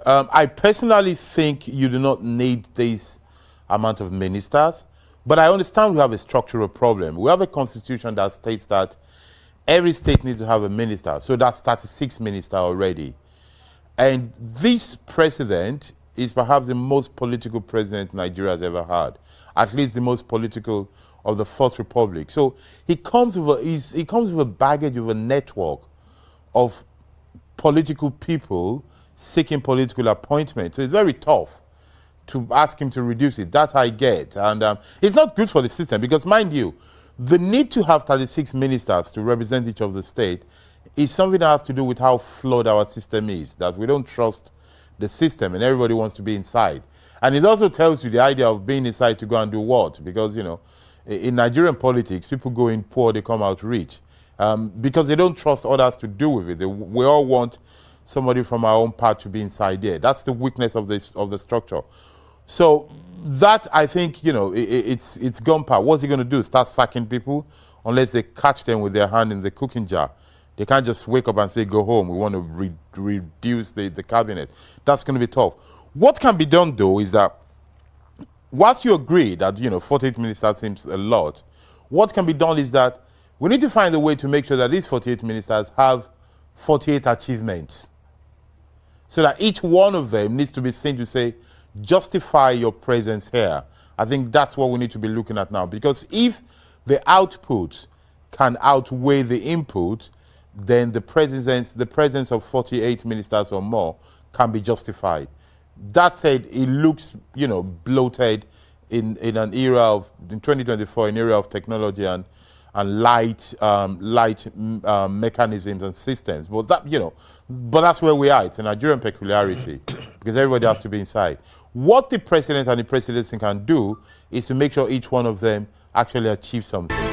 I personally think you do not need this amount of ministers, but I understand we have a structural problem. We have a constitution that states that every state needs to have a minister, so that's 36 ministers already. And this president is perhaps the most political president Nigeria has ever had, at least the most political of the Fourth Republic. So he comes with a baggage of a network of political people seeking political appointment. So it's very tough to ask him to reduce it. That I get. And it's not good for the system because, mind you, the need to have 36 ministers to represent each of the state is something that has to do with how flawed our system is, that we don't trust the system and everybody wants to be inside. And it also tells you the idea of being inside to go and do what? Because, you know, in Nigerian politics, people go in poor, they come out rich. Because they don't trust others to do with it. We all want somebody from our own part to be inside there. That's the weakness of the structure. So that, I think, you know, it's gunpowder. What's he going to do? Start sacking people? Unless they catch them with their hand in the cooking jar. They can't just wake up and say, go home. We want to reduce the cabinet. That's going to be tough. What can be done, though, is that whilst you agree that, you know, 48 ministers seems a lot, what can be done is that we need to find a way to make sure that these 48 ministers have 48 achievements. So that each one of them needs to be seen to say, justify your presence here. I think that's what we need to be looking at now. Because if the output can outweigh the input, then the presence of 48 ministers or more can be justified. That said, it looks, you know, bloated in an era of, in 2024, an era of technology and light mechanisms and systems. But that, you know, but that's where we are. It's a Nigerian peculiarity because everybody has to be inside. What the president and the presidency can do is to make sure each one of them actually achieves something.